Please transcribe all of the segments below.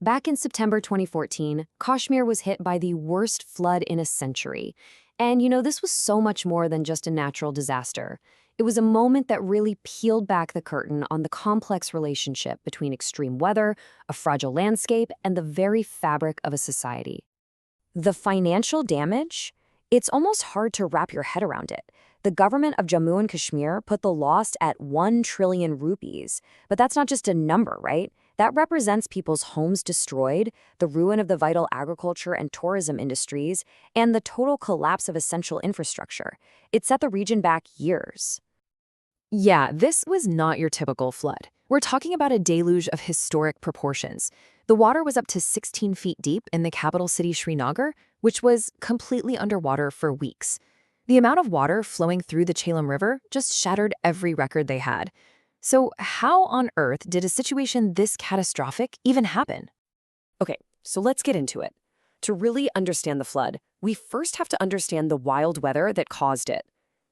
Back in September 2014, Kashmir was hit by the worst flood in a century. And this was so much more than just a natural disaster. It was a moment that really peeled back the curtain on the complex relationship between extreme weather, a fragile landscape, and the very fabric of a society. The financial damage? It's almost hard to wrap your head around it. The government of Jammu and Kashmir put the loss at 1 trillion rupees. But that's not just a number, right? That represents people's homes destroyed, the ruin of the vital agriculture and tourism industries, and the total collapse of essential infrastructure. It set the region back years. Yeah, this was not your typical flood. We're talking about a deluge of historic proportions. The water was up to 16 feet deep in the capital city Srinagar, which was completely underwater for weeks. The amount of water flowing through the Jhelum River just shattered every record they had. So how on earth did a situation this catastrophic even happen? Okay, so let's get into it. To really understand the flood, we first have to understand the wild weather that caused it.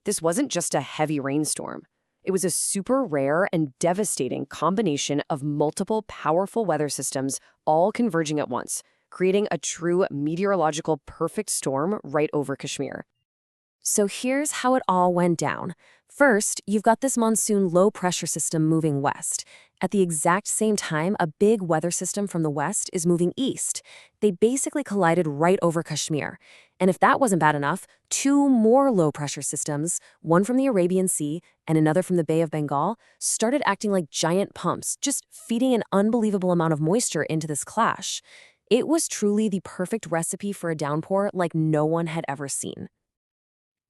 This wasn't just a heavy rainstorm. It was a super rare and devastating combination of multiple powerful weather systems all converging at once, creating a true meteorological perfect storm right over Kashmir. So here's how it all went down. First, you've got this monsoon low-pressure system moving west. At the exact same time, a big weather system from the west is moving east. They basically collided right over Kashmir. And if that wasn't bad enough, 2 more low-pressure systems, one from the Arabian Sea and another from the Bay of Bengal, started acting like giant pumps, just feeding an unbelievable amount of moisture into this clash. It was truly the perfect recipe for a downpour like no one had ever seen.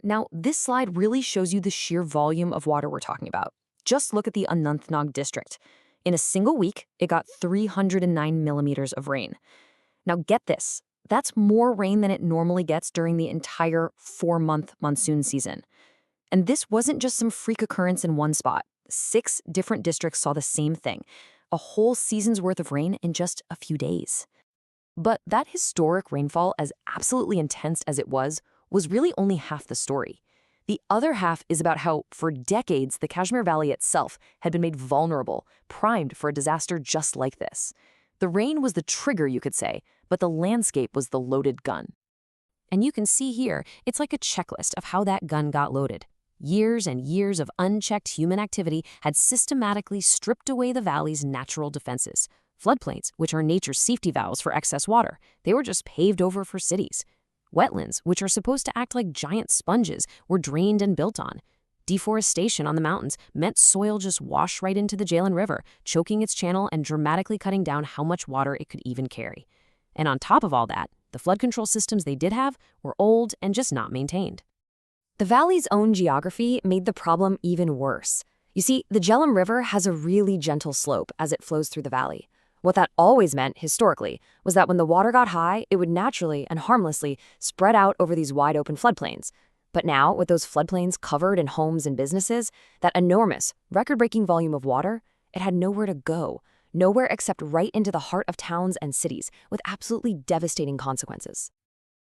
Now, this slide really shows you the sheer volume of water we're talking about. Just look at the Anantnag district. In a single week, it got 309 millimeters of rain. Now get this, that's more rain than it normally gets during the entire 4-month monsoon season. And this wasn't just some freak occurrence in one spot. 6 different districts saw the same thing, a whole season's worth of rain in just a few days. But that historic rainfall, as absolutely intense as it was really only half the story. The other half is about how, for decades, the Kashmir Valley itself had been made vulnerable, primed for a disaster just like this. The rain was the trigger, you could say, but the landscape was the loaded gun. And you can see here, it's like a checklist of how that gun got loaded. Years and years of unchecked human activity had systematically stripped away the valley's natural defenses. Floodplains, which are nature's safety valves for excess water, they were just paved over for cities. Wetlands, which are supposed to act like giant sponges, were drained and built on. Deforestation on the mountains meant soil just washed right into the Jhelum River, choking its channel and dramatically cutting down how much water it could even carry. And on top of all that, the flood control systems they did have were old and just not maintained. The valley's own geography made the problem even worse. You see, the Jhelum River has a really gentle slope as it flows through the valley. What that always meant, historically, was that when the water got high, it would naturally and harmlessly spread out over these wide-open floodplains. But now, with those floodplains covered in homes and businesses, that enormous, record-breaking volume of water, it had nowhere to go, nowhere except right into the heart of towns and cities, with absolutely devastating consequences.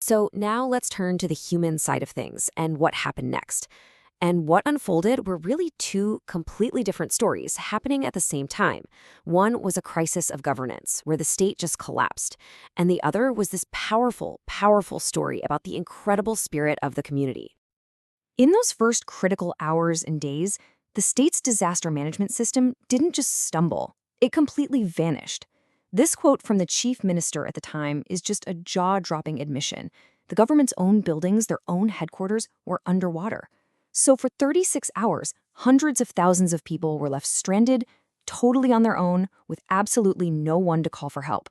So now let's turn to the human side of things and what happened next. And what unfolded were really 2 completely different stories happening at the same time. One was a crisis of governance, where the state just collapsed. And the other was this powerful, powerful story about the incredible spirit of the community. In those first critical hours and days, the state's disaster management system didn't just stumble. It completely vanished. This quote from the chief minister at the time is just a jaw-dropping admission. The government's own buildings, their own headquarters, were underwater. So for 36 hours, hundreds of thousands of people were left stranded, totally on their own, with absolutely no one to call for help.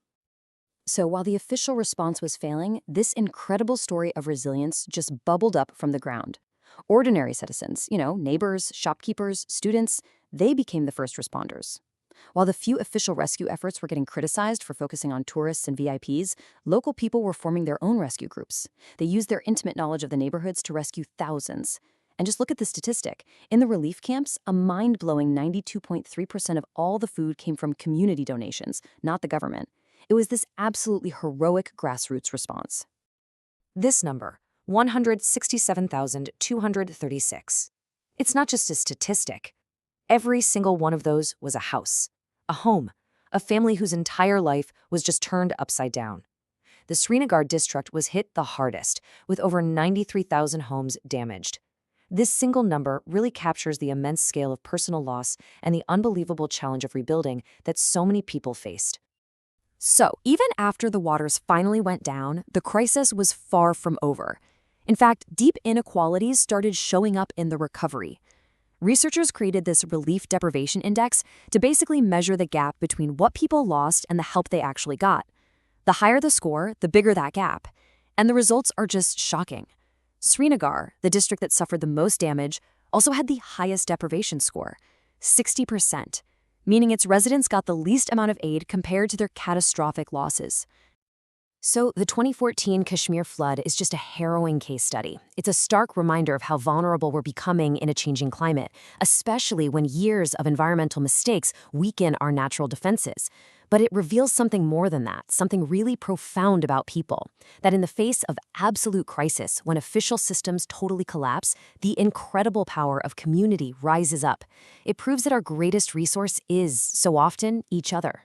So while the official response was failing, this incredible story of resilience just bubbled up from the ground. Ordinary citizens, neighbors, shopkeepers, students, they became the first responders. While the few official rescue efforts were getting criticized for focusing on tourists and VIPs, local people were forming their own rescue groups. They used their intimate knowledge of the neighborhoods to rescue thousands. And just look at the statistic. In the relief camps, a mind-blowing 92.3% of all the food came from community donations, not the government. It was this absolutely heroic grassroots response. This number, 167,236. It's not just a statistic. Every single one of those was a house, a home, a family whose entire life was just turned upside down. The Srinagar district was hit the hardest, with over 93,000 homes damaged. This single number really captures the immense scale of personal loss and the unbelievable challenge of rebuilding that so many people faced. So, even after the waters finally went down, the crisis was far from over. In fact, deep inequalities started showing up in the recovery. Researchers created this relief deprivation index to basically measure the gap between what people lost and the help they actually got. The higher the score, the bigger that gap. And the results are just shocking. Srinagar, the district that suffered the most damage, also had the highest deprivation score, 60%, meaning its residents got the least amount of aid compared to their catastrophic losses. So the 2014 Kashmir flood is just a harrowing case study. It's a stark reminder of how vulnerable we're becoming in a changing climate, especially when years of environmental mistakes weaken our natural defenses. But it reveals something more than that, something really profound about people. That in the face of absolute crisis, when official systems totally collapse, the incredible power of community rises up. It proves that our greatest resource is, so often, each other.